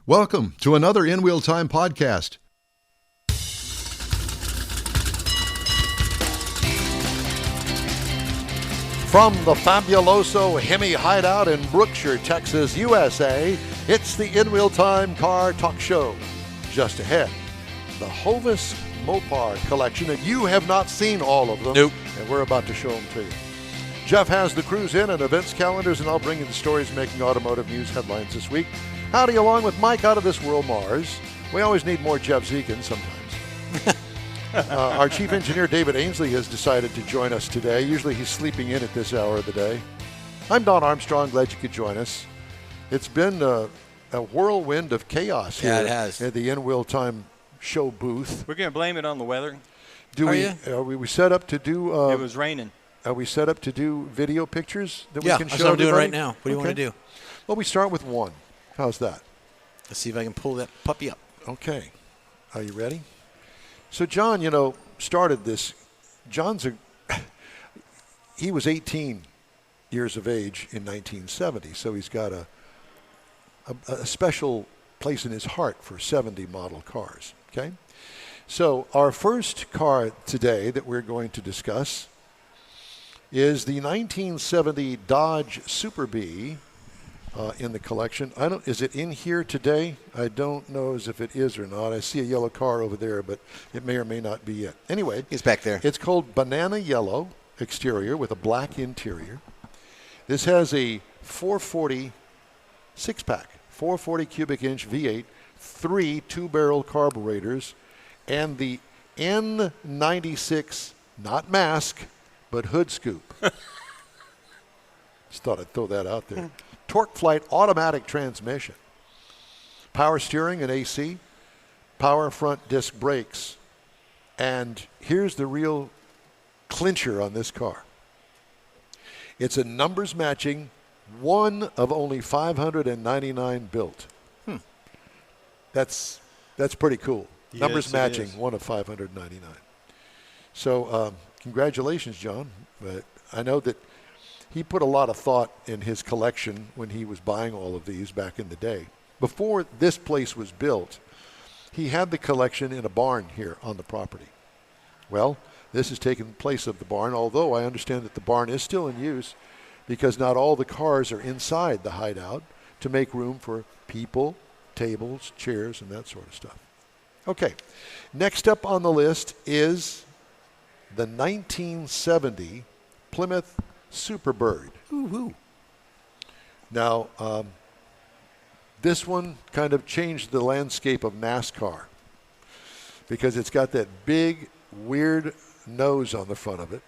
Welcome to another In Wheel Time podcast. From the fabuloso Hemi Hideout in Brookshire, Texas, USA, it's the In Wheel Time Car Talk Show. Just ahead, the Hovas Mopar collection, and you have not seen all of them. Nope. And we're about to show them to you. Jeff has the cruise in and events calendars, and I'll bring you the stories making automotive news headlines this week. Howdy, along with Mike out of this world, Mars. We always need more Jeff Zekin sometimes. Our chief engineer, David Ainsley, has decided to join us today. Usually he's sleeping in at this hour of the day. I'm Don Armstrong. Glad you could join us. It's been a whirlwind of chaos here it has. at the In Wheel Time show booth. We're going to blame it on the weather. Are we set up to do... it was raining. Are we set up to do video pictures that we can show that's what I'm doing everybody? right now. What do you want to do? Well, we start with one. How's that? Let's see if I can pull that puppy up. Okay. Are you ready? So John, started this. He was 18 years of age in 1970, so he's got a special place in his heart for 70 model cars, okay? So our first car today that we're going to discuss is the 1970 Dodge Super Bee in the collection. Is it in here today? I don't know as if it is or not. I see a yellow car over there, but it may or may not be it. Anyway, It's back there. it's called Banana Yellow exterior with a black interior. This has a 440 six-pack, 440 cubic inch V8, 3 two-barrel carburetors, and the N96, not mask, but hood scoop. Just thought I'd throw that out there. Torque Flight automatic transmission. Power steering and AC. Power front disc brakes. And here's the real clincher on this car. It's a numbers matching, one of only 599 built. That's pretty cool. Yes, Numbers it matching, is. one of 599. So congratulations, John. But I know that he put a lot of thought in his collection when he was buying all of these back in the day. Before this place was built, he had the collection in a barn here on the property. Well, this has taken place of the barn, although I understand that the barn is still in use because not all the cars are inside the hideout to make room for people, tables, chairs, and that sort of stuff. Okay, next up on the list is the 1970 Plymouth Superbird. Woo-hoo. Now, this one kind of changed the landscape of NASCAR because it's got that big, weird nose on the front of it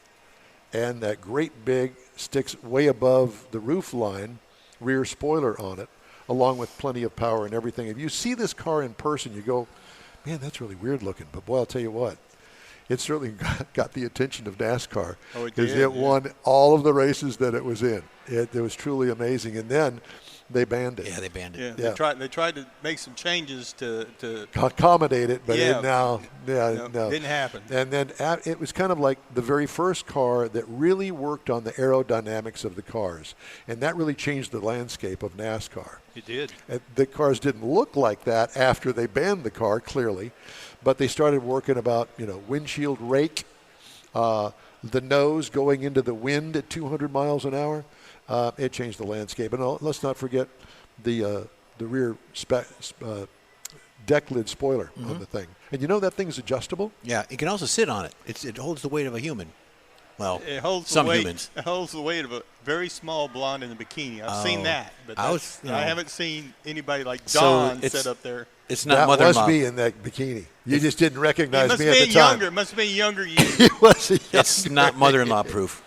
and that great big, sticks way above the roof line, rear spoiler on it, along with plenty of power and everything. If you see this car in person, you go, man, that's really weird looking. But boy, I'll tell you what. It certainly got the attention of NASCAR because it won all of the races that it was in. It was truly amazing. And then they banned it. Yeah, they banned it. Yeah. They tried to make some changes to accommodate it, but no, no. didn't happen. And then it was kind of like the very first car that really worked on the aerodynamics of the cars. And that really changed the landscape of NASCAR. It did. The cars didn't look like that after they banned the car, clearly. But they started working about, windshield rake, the nose going into the wind at 200 miles an hour. It changed the landscape. And let's not forget the rear deck lid spoiler on the thing. And that thing's adjustable? Yeah, you can also sit on it. It holds the weight of a human. Well, It holds some the weight, humans. It holds the weight of a very small blonde in a bikini. I've seen that, but I haven't seen anybody like Don sit up there. It's not that mother-in-law. was me in that bikini. You just didn't recognize It me at the time. It must have been younger you. It was younger. It's not mother-in-law proof.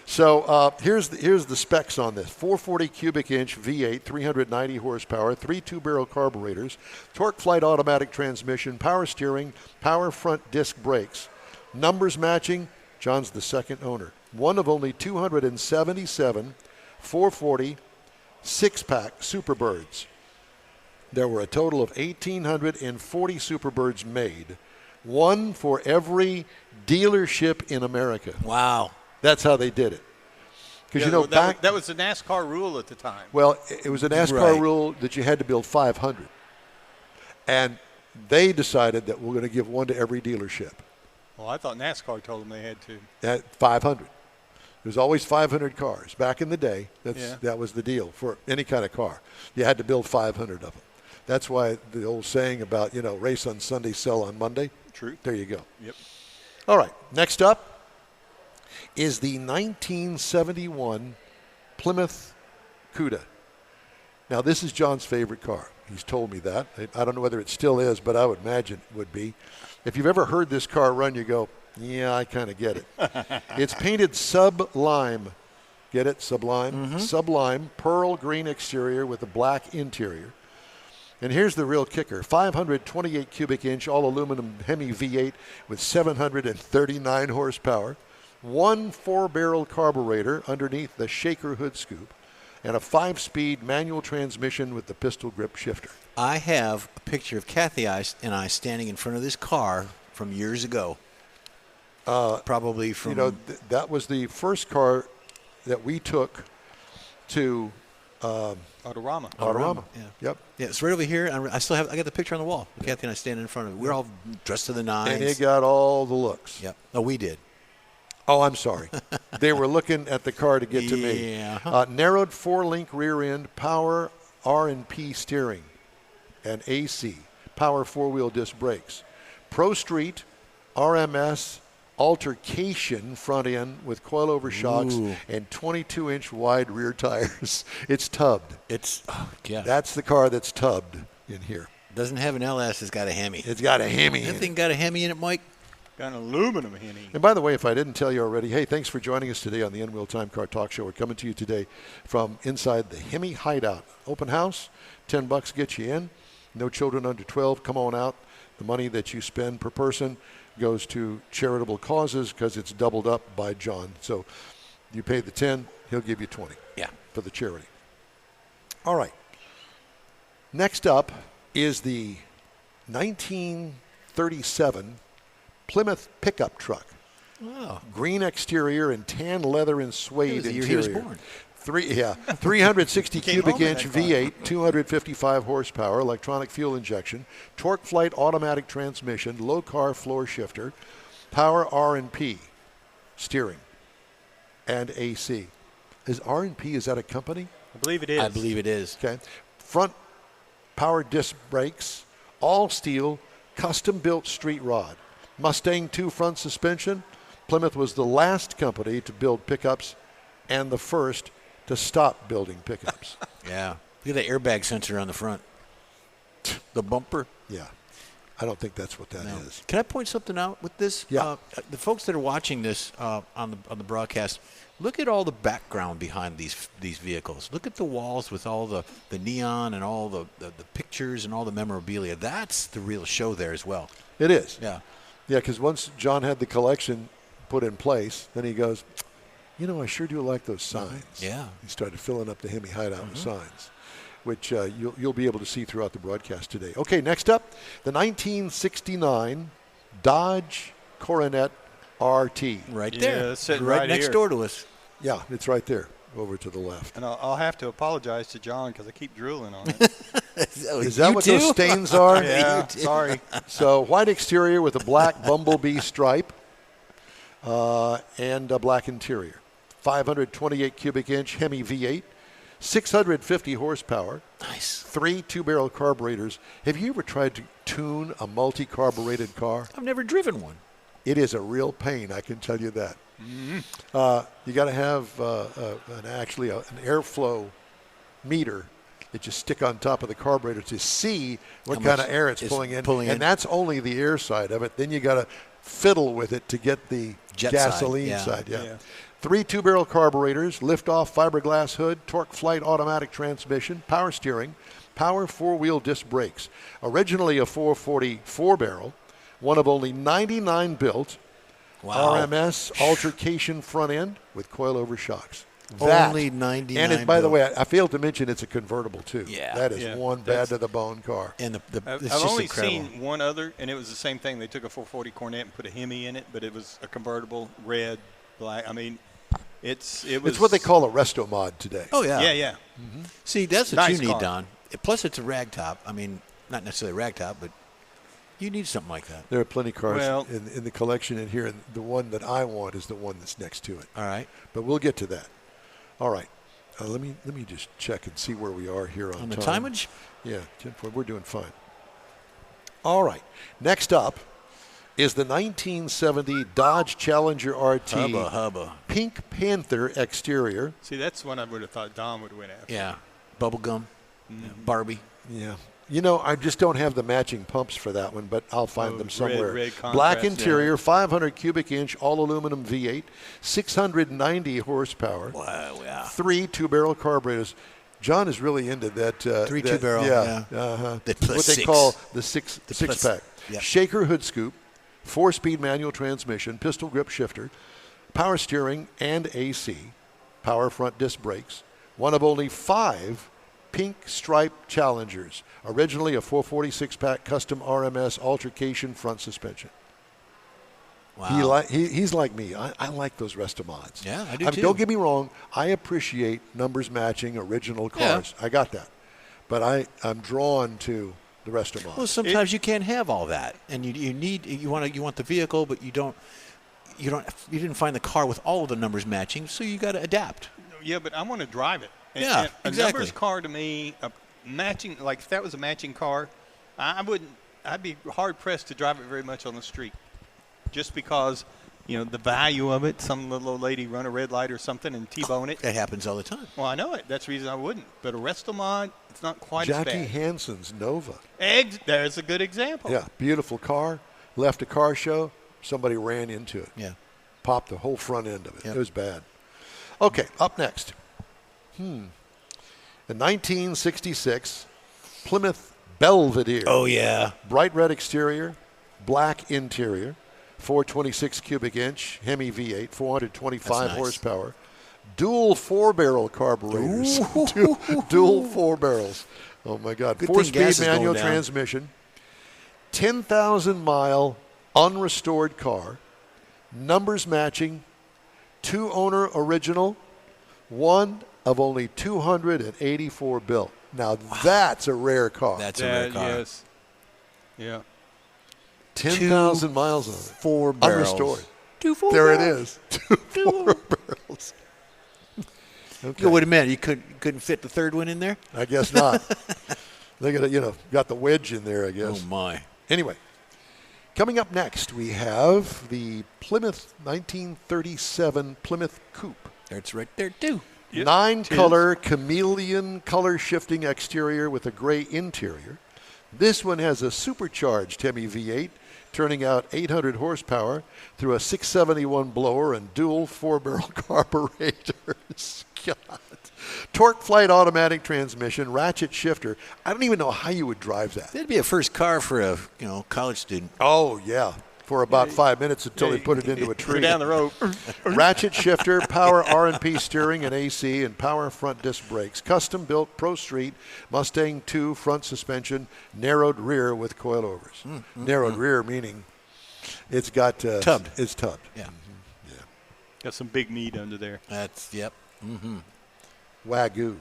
So here's the specs on this. 440 cubic inch V8, 390 horsepower, 3 two-barrel carburetors, Torque Flight automatic transmission, power steering, power front disc brakes. Numbers matching, John's the second owner. One of only 277 440 six-pack Superbirds. There were a total of 1,840 Superbirds made, one for every dealership in America. Wow. That's how they did it. Because, you know, that was the NASCAR rule at the time. Well, it was a NASCAR rule that you had to build 500. And they decided that we're going to give one to every dealership. Well, I thought NASCAR told them they had to. At 500. There's always 500 cars. Back in the day, that was the deal for any kind of car. You had to build 500 of them. That's why the old saying about, you know, race on Sunday, sell on Monday. True. There you go. Yep. All right. Next up is the 1971 Plymouth Cuda. Now, this is John's favorite car. He's told me that. I don't know whether it still is, but I would imagine it would be. If you've ever heard this car run, you go, yeah, I kind of get it. It's painted Sublime. Get it? Sublime? Mm-hmm. Sublime Pearl green exterior with a black interior. And here's the real kicker. 528 cubic inch all aluminum Hemi V8 with 739 horsepower. One 4-barrel carburetor underneath the shaker hood scoop. And a 5-speed manual transmission with the pistol grip shifter. I have a picture of Kathy and I standing in front of this car from years ago. Probably from... You know, that was the first car that we took to... Autorama. Yeah. Yep. Yeah, it's right over here. I got the picture on the wall. Kathy and I standing in front of it. We're all dressed to the nines. And it got all the looks. Yep. No, we did. Oh, I'm sorry. They were looking at the car to get to me. Yeah. Narrowed 4-link rear end, power R&P steering, and AC, power 4-wheel disc brakes. Pro Street, RMS, altercation front end with coilover shocks and 22-inch wide rear tires. It's tubbed. That's the car that's tubbed in here. Doesn't have an LS. It's got a Hemi. It's got a Hemi. That thing got a Hemi in it, Mike? Got an aluminum Hemi. And by the way, if I didn't tell you already, hey, thanks for joining us today on the N-Wheel Time Car Talk Show. We're coming to you today from inside the Hemi Hideout. Open house, $10 gets you in. No children under 12. Come on out. The money that you spend per person goes to charitable causes because it's doubled up by John. So you pay the 10, he'll give you 20 for the charity. All right. Next up is the 1937 Plymouth pickup truck. Wow. Green exterior and tan leather and suede interior. He was born. 360 cubic inch V8, 255 horsepower, electronic fuel injection, torque flight automatic transmission, low car floor shifter, power R&P, steering, and AC. Is R&P, is that a company? I believe it is. I believe it is. Okay. Front power disc brakes, all steel, custom built street rod. Mustang 2 front suspension. Plymouth was the last company to build pickups and the first to stop building pickups. Yeah. Look at the airbag sensor on the front. The bumper. Yeah. I don't think that's what that is. Can I point something out with this? Yeah. The folks that are watching this on the broadcast, look at all the background behind these vehicles. Look at the walls with all the neon and all the pictures and all the memorabilia. That's the real show there as well. It is. Yeah. Yeah, because once John had the collection put in place, then he goes, you know, I sure do like those signs. Yeah. He started filling up the Hemi Hideout with signs, which you'll be able to see throughout the broadcast today. Okay, next up, the 1969 Dodge Coronet RT. Right there. Yeah, sitting right next here. door to us. Yeah, it's right there, over to the left. And I'll have to apologize to John because I keep drooling on it. Is that what those stains are? Yeah, sorry. So white exterior with a black bumblebee stripe and a black interior. 528 cubic inch Hemi V8, 650 horsepower. Nice. 3 2-barrel carburetors. Have you ever tried to tune a multi-carbureted car? I've never driven one. It is a real pain, I can tell you that. Mm-hmm. You got to have an airflow meter that you stick on top of the carburetor to see what kind of air it's pulling in. And that's only the air side of it. Then you got to fiddle with it to get the Jet gasoline side. side. Yeah. 3 2-barrel carburetors, lift-off fiberglass hood, torque flight automatic transmission, power steering, power 4-wheel disc brakes. Originally a 440 4-barrel, one of only 99 built. Wow. RMS altercation front end with coilover shocks. Only 99 And by the way, I failed to mention it's a convertible too. Yeah. That is one bad to the bone car. And I've it's just only incredible. seen one other, and it was the same thing. They took a 440 Cornet and put a Hemi in it, but it was a convertible, red, black. I mean, It's what they call a restomod today. Oh, yeah. Yeah. Mm-hmm. See, that's what nice you need, car. Don. Plus, it's a ragtop. I mean, not necessarily a ragtop, but you need something like that. There are plenty of cars in the collection in here, and the one that I want is the one that's next to it. All right. But we'll get to that. All right. Let me just check and see where we are here on the time. timeage? Yeah, 10-4, we're doing fine. All right. Next up is the 1970 Dodge Challenger RT. Hubba. Pink Panther exterior. See, that's one I would have thought Don would win after. Yeah. Bubblegum. Barbie. Yeah. I just don't have the matching pumps for that one, but I'll find them somewhere. Red contrast, Black interior, 500 cubic inch, all aluminum V8, 690 horsepower. Wow, yeah. 3 two-barrel carburetors. John is really into that. 3 two-barrel, yeah. What they call the six-pack. Yeah. Shaker hood scoop, 4-speed manual transmission, pistol grip shifter, power steering and AC, power front disc brakes. One of only 5 pink striped Challengers. Originally a 446-pack custom RMS altercation front suspension. Wow. He's like me. I like those restomods. Yeah, I do too. Don't get me wrong. I appreciate numbers matching original cars. Yeah. I got that. But I'm drawn to the restomod. Well, sometimes you can't have all that, and you want the vehicle, but you didn't find the car with all of the numbers matching, so you got to adapt. Yeah, but I want to drive it. And a exactly. numbers car to me, matching, like if that was a matching car, I'd be hard pressed to drive it very much on the street, just because, the value of it. Some little old lady run a red light or something and T-bone it. That happens all the time. Well, I know it. That's the reason I wouldn't. But a restomod, it's not quite as bad. Jackie Hansen's Nova. There's a good example. Yeah, beautiful car. Left a car show. Somebody ran into it. Yeah. Popped the whole front end of it. Yep. It was bad. Okay, up next. The 1966 Plymouth Belvedere. Oh, yeah. Bright red exterior, black interior, 426 cubic inch, Hemi V8, 425 nice. horsepower, dual 4-barrel carburetors. Dual 4 barrels. Oh, my God. 4-speed manual transmission, 10,000-mile unrestored car, numbers matching, 2-owner original, one of only 284 built. Now, that's a rare car. That's a rare car. Yes. Yeah. 10,000 miles on it. 4 barrels. Unrestored. 2 4 There barrels. it is. 2 4 barrels. Okay. Wait a minute. You couldn't fit the third one in there? I guess not. They got the wedge in there, I guess. Oh, my. Anyway, coming up next, we have the Plymouth 1937 Plymouth Coupe. It's right there, too. Yep. 9-color chameleon color shifting exterior with a gray interior. This one has a supercharged Hemi V8, turning out 800 horsepower through a 671 blower and dual 4-barrel carburetors. God. Torque flight automatic transmission, ratchet shifter. I don't even know how you would drive that. That'd be a first car for a college student. Oh, yeah. For about 5 minutes until they put it into a tree. Go down the road. Ratchet shifter, power R&P steering and AC, and power front disc brakes. Custom built Pro Street Mustang 2 front suspension, narrowed rear with coilovers. Narrowed rear meaning it's got tubbed. It's tubbed. Yeah. Yeah. Got some big meat under there. Yep. Mm-hmm. Wagyu.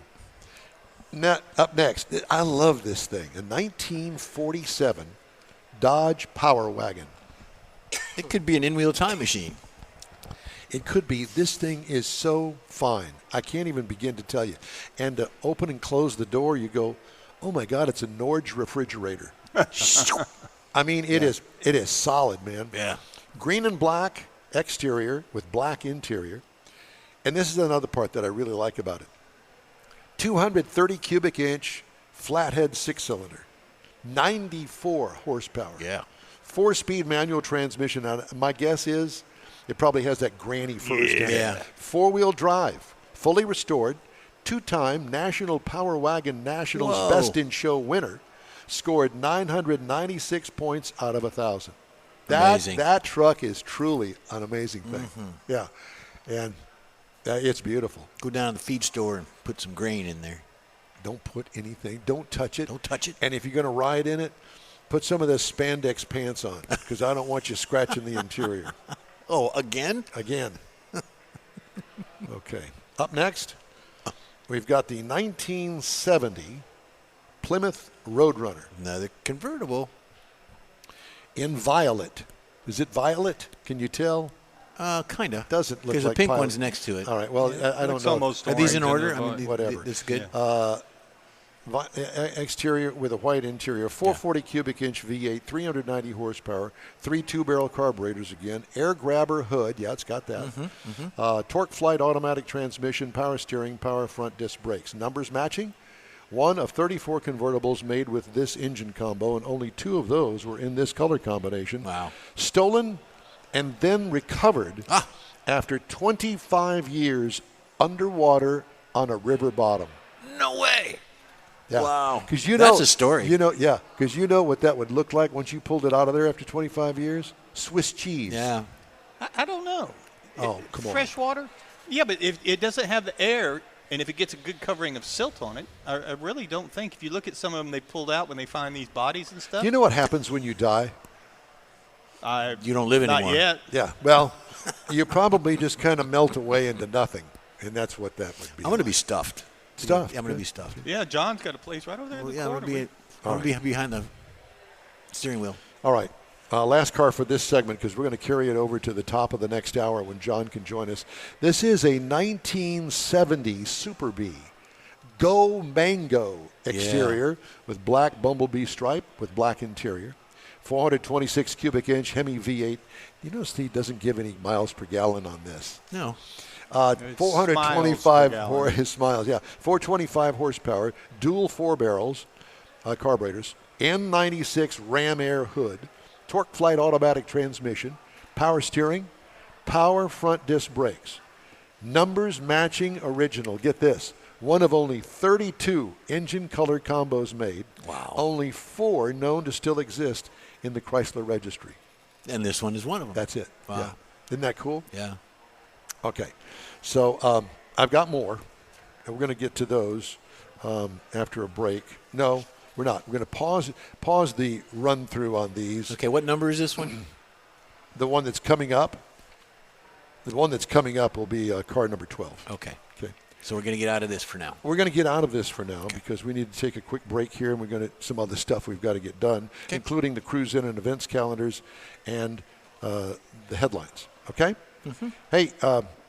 Now, up next, I love this thing. A 1947 Dodge Power Wagon. It could be an in-wheel time machine. It could be. This thing is so fine. I can't even begin to tell you. And to open and close the door, you go, oh, my God, it's a Norge refrigerator. I mean, it is solid, man. Yeah. Green and black exterior with black interior. And this is another part that I really like about it. 230 cubic inch flathead 6-cylinder. 94 horsepower. Yeah. 4-speed manual transmission. Now, my guess is it probably has that granny first. Yeah. 4-wheel drive, fully restored, 2-time National Power Wagon Nationals Best in Show winner, scored 996 points out of 1,000. Amazing. That truck is truly an amazing thing. Yeah, and it's beautiful. Go down to the feed store and put some grain in there. Don't put anything. Don't touch it. Don't touch it. And if you're going to ride in it, put some of those spandex pants on because I don't want you scratching the interior. Oh, again? Again. Okay. Up next, we've got the 1970 Plymouth Roadrunner. Another convertible. In violet. Is it violet? Can you tell? Kind of. Doesn't look like because the pink pilot. one's next to it. All right. Well, I don't Looks know. almost Are these in orange order? and whatever. That's good. Yeah. Exterior with a white interior, 440 cubic inch V8, 390 horsepower, 3 two-barrel carburetors again, air grabber hood, yeah, it's got that. Torque flight automatic transmission, power steering, power front disc brakes. Numbers matching. One of 34 convertibles made with this engine combo, and only 2 of those were in this color combination. Wow. Stolen and then recovered after 25 years underwater on a river bottom. No way. Yeah. Wow. Because That's a story. Because you know what that would look like once you pulled it out of there after 25 years? Swiss cheese. Yeah. I don't know. Oh, come on. Fresh water? Yeah, but if it doesn't have the air, and if it gets a good covering of silt on it, I really don't think. If you look at some of them they pulled out when they find these bodies and stuff. Do you know what happens when you die? You don't live anymore. Not yet. Yeah. Well, you probably just kind of melt away into nothing, and that's what that would be. I'm going to be stuffed. Stuffed. I'm going to be stuffed. Yeah, John's got a place right over there in the I'm corner. going to be behind the steering wheel. All right. Last car for this segment, because we're going to carry it over to the top of the next hour when John can join us. This is a 1970 Super Bee Go Mango exterior with black bumblebee stripe with black interior. 426 cubic inch Hemi V8. You notice he doesn't give any miles per gallon on this. No. 425 smiles, yeah. 425 horsepower, dual 4 barrels, carburetors, N96 Ram Air hood, torque flight automatic transmission, power steering, power front disc brakes. Numbers matching original. Get this. One of only 32 engine color combos made. Wow. Only 4 known to still exist in the Chrysler registry. And this one is one of them. That's it. Wow. Yeah. Isn't that cool? Yeah. Okay. So I've got more, and we're going to get to those after a break. No, we're not. We're going to pause the run-through on these. Okay, what number is this one? The one that's coming up. The one that's coming up will be car number 12. Okay. Okay. So we're going to get out of this for now. We're going to get out of this for now because we need to take a quick break here, and we're going to some other stuff we've got to get done, including the cruise in and events calendars and the headlines. Okay? Mm-hmm. Hey,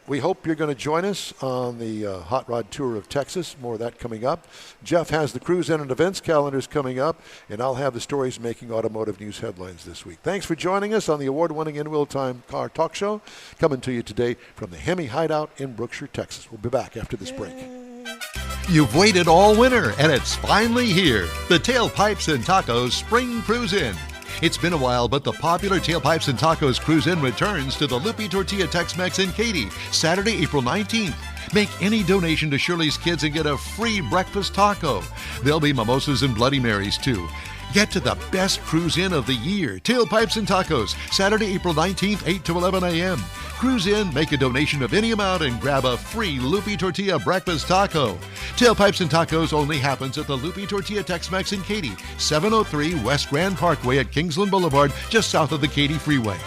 we hope you're going to join us on the Hot Rod Tour of Texas. More of that coming up. Jeff has the cruise in and events calendars coming up, and I'll have the stories making automotive news headlines this week. Thanks for joining us on the award-winning In-Wheel Time Car Talk Show, coming to you today from the Hemi Hideout in Brookshire, Texas. We'll be back after this break. You've waited all winter, and it's finally here. The Tailpipes and Tacos Spring Cruise In. It's been a while, but the popular Tailpipes and Tacos Cruise In returns to the Lupi Tortilla Tex-Mex in Katy, Saturday, April 19th. Make any donation to Shirley's Kids and get a free breakfast taco. There'll be mimosas and Bloody Marys, too. Get to the best cruise in of the year. Tailpipes and Tacos, Saturday, April 19th, 8 to 11 a.m. Cruise in, make a donation of any amount, and grab a free Lupi Tortilla breakfast taco. Tailpipes and Tacos only happens at the Lupi Tortilla Tex-Mex in Katy, 703 West Grand Parkway at Kingsland Boulevard, just south of the Katy Freeway.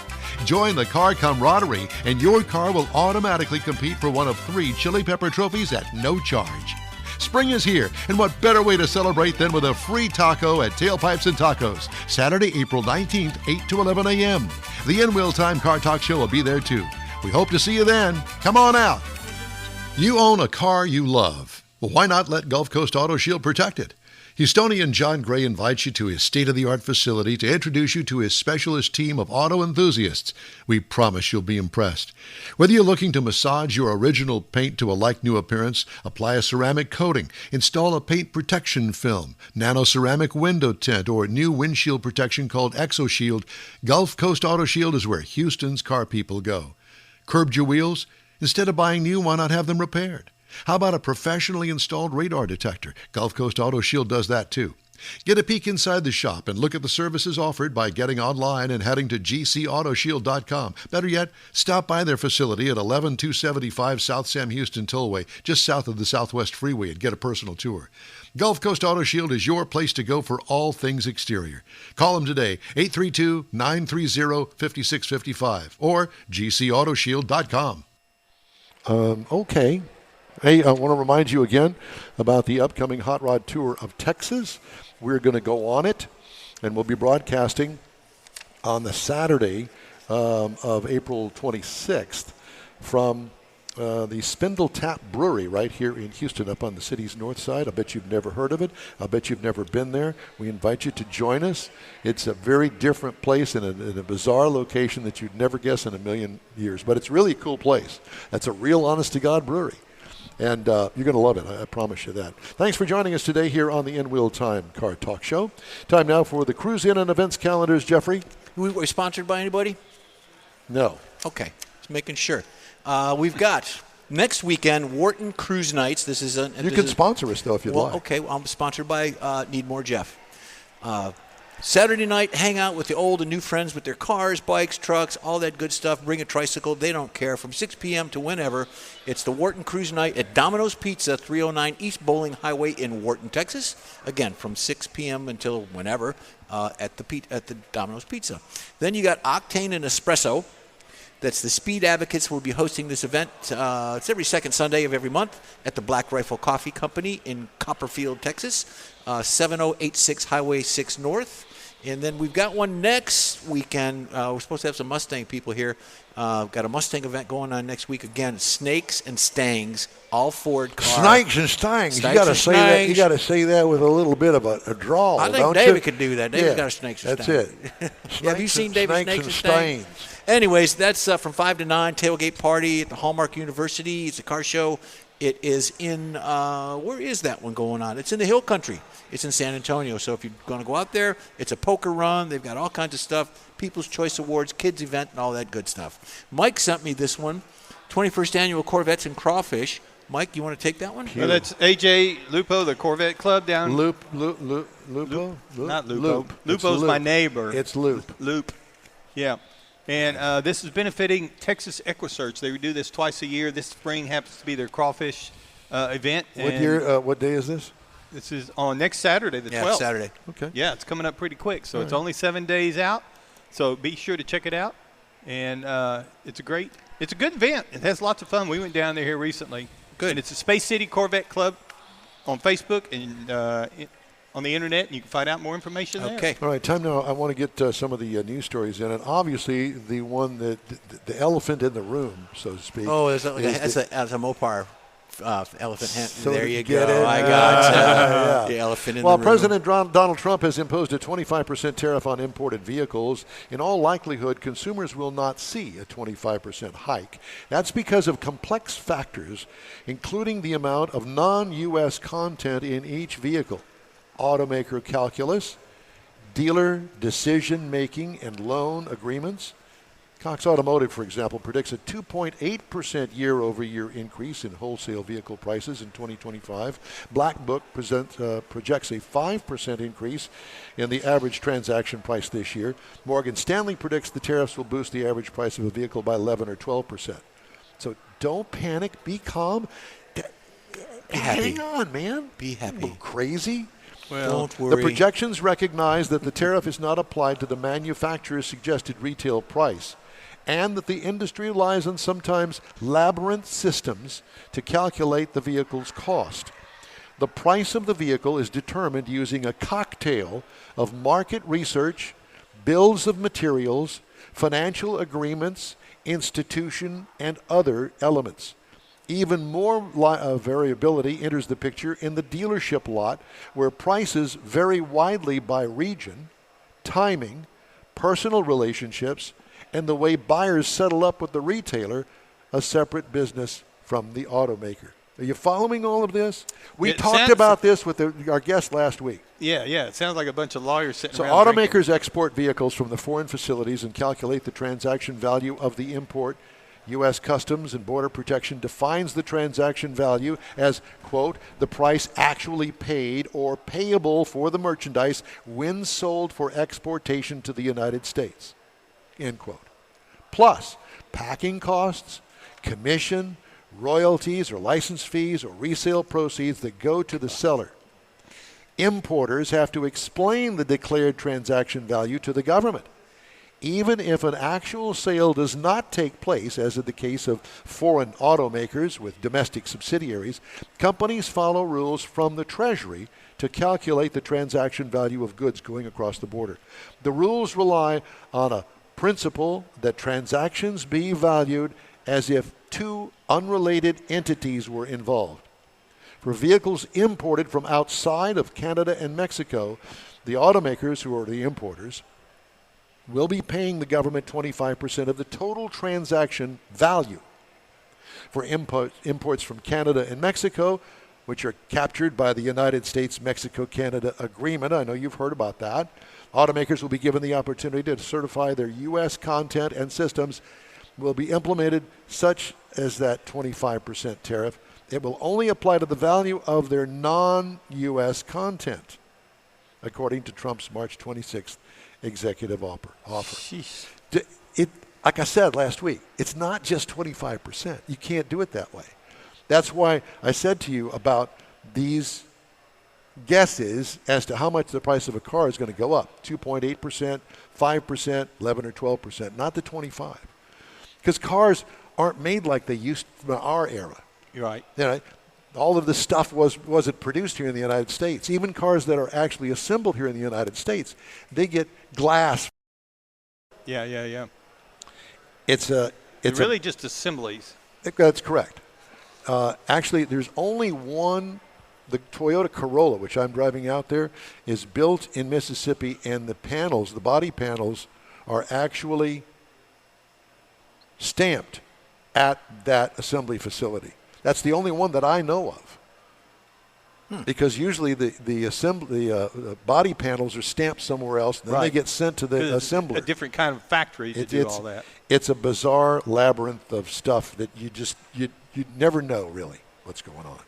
Join the car camaraderie, and your car will automatically compete for one of 3 Chili Pepper trophies at no charge. Spring is here, and what better way to celebrate than with a free taco at Tailpipes and Tacos, Saturday, April 19th, 8 to 11 a.m. The In-Wheel Time Car Talk Show will be there too. We hope to see you then. Come on out. You own a car you love. Well, why not let Gulf Coast Auto Shield protect it? Houstonian John Gray invites you to his state-of-the-art facility to introduce you to his specialist team of auto enthusiasts. We promise you'll be impressed. Whether you're looking to massage your original paint to a like-new appearance, apply a ceramic coating, install a paint protection film, nano-ceramic window tint, or new windshield protection called ExoShield, Gulf Coast Auto Shield is where Houston's car people go. Curbed your wheels? Instead of buying new, why not have them repaired? How about a professionally installed radar detector? Gulf Coast Auto Shield does that too. Get a peek inside the shop and look at the services offered by getting online and heading to gcautoshield.com. Better yet, stop by their facility at 11275 South Sam Houston Tollway, just south of the Southwest Freeway, and get a personal tour. Gulf Coast Auto Shield is your place to go for all things exterior. Call them today, 832-930-5655 or gcautoshield.com. Okay. Hey, I want to remind you again about the upcoming Hot Rod Tour of Texas. We're going to go on it, and we'll be broadcasting on the Saturday of April 26th from the Spindle Tap Brewery right here in Houston up on the city's north side. I bet you've never heard of it. I bet you've never been there. We invite you to join us. It's a very different place in a bizarre location that you'd never guess in a million years. But it's really a cool place. That's a real honest-to-God brewery. And you're going to love it. I promise you that. Thanks for joining us today here on the In Wheel Time Car Talk Show. Time now for the Cruise In and Events calendars. Jeffrey? We sponsored by anybody? No. Okay. Just making sure. We've got next weekend Wharton Cruise Nights. This is you can sponsor us, though, if you'd like. Okay. Well, I'm sponsored by Need More Jeff. Saturday night, hang out with the old and new friends with their cars, bikes, trucks, all that good stuff. Bring a tricycle. They don't care. From 6 p.m. to whenever. It's the Wharton Cruise Night at Domino's Pizza, 309 East Bowling Highway in Wharton, Texas. Again, from 6 p.m. until whenever at the Domino's Pizza. Then you got Octane and Espresso. That's the Speed Advocates will be hosting this event. It's every second Sunday of every month at the Black Rifle Coffee Company in Copperfield, Texas, 7086 Highway 6 North. And then we've got one next weekend. We're supposed to have some Mustang people here. Got a Mustang event going on next week. Again, Snakes and Stangs, all Ford cars. Snakes and Stangs. You got to say that. You got to say that with a little bit of a drawl. I think David could do that. David's got a Snakes and That's Stangs. it. Yeah, have you seen David's Snakes and Stangs? Anyways, that's from 5 to 9, tailgate party at the Hallmark University. It's a car show. It is in, where is that one going on? It's in the Hill Country. It's in San Antonio. So if you're going to go out there, it's a poker run. They've got all kinds of stuff, People's Choice Awards, kids event, and all that good stuff. Mike sent me this one, 21st Annual Corvettes and Crawfish. Mike, you want to take that one? Well, that's AJ Lupo, the Corvette Club down. Lupo? Not Lupo. Loop. Lupo's my neighbor. It's Loop. Loop. Yeah. And this is benefiting Texas EquiSearch. They do this twice a year. This spring happens to be their crawfish event. What day is this? This is on next Saturday, the 12th. Saturday. Okay. Yeah, it's coming up pretty quick. So it's only 7 days out. So be sure to check it out. And it's a good event. It has lots of fun. We went down there here recently. Good. And it's the Space City Corvette Club on Facebook and on the internet, and you can find out more information there. Okay. All right, time now. I want to get some of the news stories in, and obviously the one that the elephant in the room, so to speak. Oh, that's a Mopar elephant. So there you get go. it? I got Yeah. the elephant in the Well, room. President Donald Trump has imposed a 25% tariff on imported vehicles. In all likelihood, consumers will not see a 25% hike. That's because of complex factors, including the amount of non-U.S. content in each vehicle, automaker calculus, dealer decision-making and loan agreements. Cox Automotive, for example, predicts a 2.8% year-over-year increase in wholesale vehicle prices in 2025. Black Book projects a 5% increase in the average transaction price this year. Morgan Stanley predicts the tariffs will boost the average price of a vehicle by 11 or 12%. So don't panic. Be calm. Hang on, man. Be happy. Crazy. Well, don't worry. The projections recognize that the tariff is not applied to the manufacturer's suggested retail price, and that the industry relies on sometimes labyrinth systems to calculate the vehicle's cost. The price of the vehicle is determined using a cocktail of market research, bills of materials, financial agreements, institution, and other elements. Even more variability enters the picture in the dealership lot, where prices vary widely by region, timing, personal relationships, and the way buyers settle up with the retailer, a separate business from the automaker. Are you following all of this? We talked about this with our guest last week. Yeah. It sounds like a bunch of lawyers sitting So around automakers export vehicles from the foreign facilities and calculate the transaction value of the import. U.S. Customs and Border Protection defines the transaction value as, quote, the price actually paid or payable for the merchandise when sold for exportation to the United States, end quote. Plus, packing costs, commission, royalties or license fees or resale proceeds that go to the seller. Importers have to explain the declared transaction value to the government. even if an actual sale does not take place, as in the case of foreign automakers with domestic subsidiaries, companies follow rules from the Treasury to calculate the transaction value of goods going across the border. The rules rely on a principle that transactions be valued as if two unrelated entities were involved. For vehicles imported from outside of Canada and Mexico, the automakers, who are the importers, will be paying the government 25% of the total transaction value. For imports from Canada and Mexico, which are captured by the United States-Mexico-Canada Agreement, I know you've heard about that, automakers will be given the opportunity to certify their U.S. content and systems will be implemented such as that 25% tariff. It will only apply to the value of their non-U.S. content, according to Trump's March 26th executive offer. Sheesh. Like I said last week, it's not just 25%. You can't do it that way. That's why I said to you about these guesses as to how much the price of a car is going to go up. 2.8%, 5%, 11 or 12%, not the 25. Because cars aren't made like they used from our era. You're right. You know, all of this stuff wasn't produced here in the United States. Even cars that are actually assembled here in the United States, they get glass. Yeah. It's really just assemblies. That's correct. Actually, there's only one. The Toyota Corolla, which I'm driving out there, is built in Mississippi, and the panels, the body panels, are actually stamped at that assembly facility. That's the only one that I know of. Because usually the body panels are stamped somewhere else, and then they get sent to the assembler. A different kind of factory to do all that. It's a bizarre labyrinth of stuff that you never know really what's going on.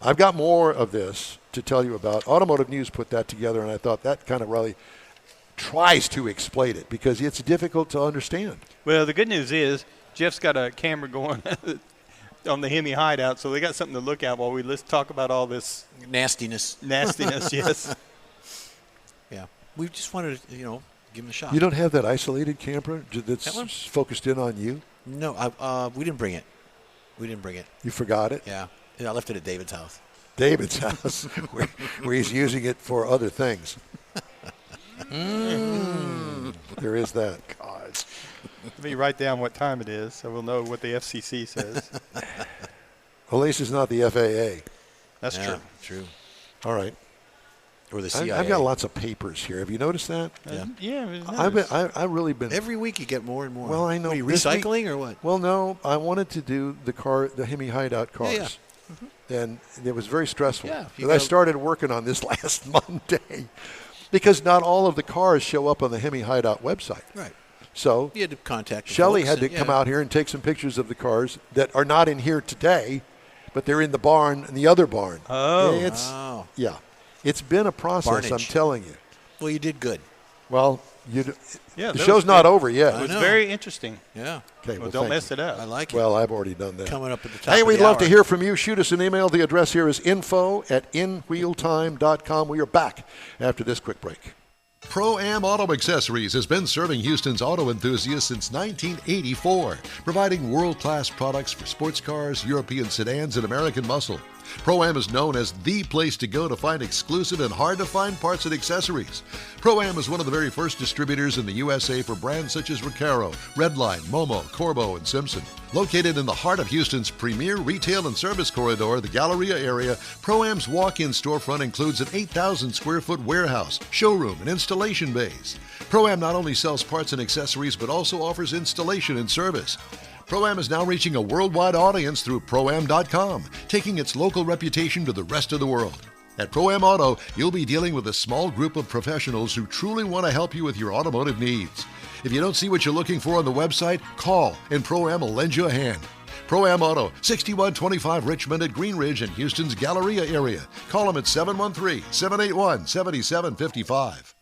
I've got more of this to tell you about. Automotive News put that together, and I thought that kind of really tries to explain it because it's difficult to understand. Well, the good news is Jeff's got a camera going on the Hemi Hideout, so they got something to look at while we talk about all this nastiness. Yes. Yeah. We just wanted to, give them a shot. You don't have that isolated camera that's focused in on you? No, we didn't bring it. You forgot it? Yeah, I left it at David's house. David's house, where he's using it for other things. There is that. God. Let me write down what time it is so we'll know what the FCC says. Well, at least it's not the FAA. That's True. All right. Or the CIA. I've got lots of papers here. Have you noticed that? Yeah. I've really been. Every week you get more and more. Well, I know. Are you recycling or what? Well, no. I wanted to do the Hemi Hideout cars. Yeah. Mm-hmm. And it was very stressful. Yeah. Because I started working on this last Monday. Because not all of the cars show up on the Hemi Hideout website. Right. So you had to contact Shelley had to come out here and take some pictures of the cars that are not in here today, but they're in the barn, in the other barn. Oh. Yeah. It's been a process, Barnage. I'm telling you. Well, you did good. Well, the that show's was not good. over yet. It was very interesting. Yeah. Okay, Well, don't mess it up. I like it. Well, I've already done that. Coming up at the top Hey, of we'd the love hour. to hear from you. Shoot us an email. The address here is info@inwheeltime.com. We are back after this quick break. Pro-Am Auto Accessories has been serving Houston's auto enthusiasts since 1984, providing world-class products for sports cars, European sedans, and American muscle. Pro-Am is known as the place to go to find exclusive and hard-to-find parts and accessories. Pro-Am is one of the very first distributors in the USA for brands such as Recaro, Redline, Momo, Corbo, and Simpson. Located in the heart of Houston's premier retail and service corridor, the Galleria area, Pro-Am's walk-in storefront includes an 8,000 square foot warehouse, showroom, and installation bays. Pro-Am not only sells parts and accessories, but also offers installation and service. Pro-Am is now reaching a worldwide audience through Pro-Am.com, taking its local reputation to the rest of the world. At Pro-Am Auto, you'll be dealing with a small group of professionals who truly want to help you with your automotive needs. If you don't see what you're looking for on the website, call and Pro-Am will lend you a hand. Pro-Am Auto, 6125 Richmond at Green Ridge in Houston's Galleria area. Call them at 713-781-7755.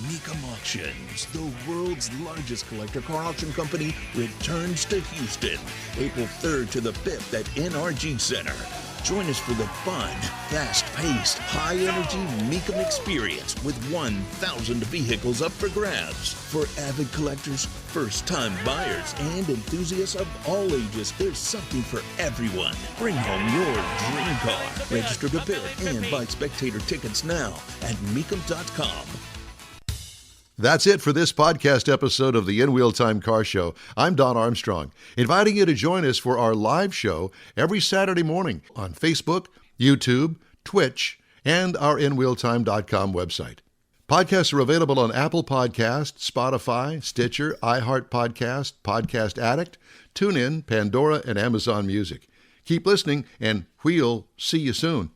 Mecum Auctions, the world's largest collector car auction company, returns to Houston, April 3rd to the 5th at NRG Center. Join us for the fun, fast-paced, high-energy Mecum experience with 1,000 vehicles up for grabs. For avid collectors, first-time buyers, and enthusiasts of all ages, there's something for everyone. Bring home your dream car. Register to bid and buy spectator tickets now at Mecum.com. That's it for this podcast episode of the In Wheel Time Car Show. I'm Don Armstrong, inviting you to join us for our live show every Saturday morning on Facebook, YouTube, Twitch, and our InWheelTime.com website. Podcasts are available on Apple Podcasts, Spotify, Stitcher, iHeart Podcast, Podcast Addict, TuneIn, Pandora, and Amazon Music. Keep listening, and we'll see you soon.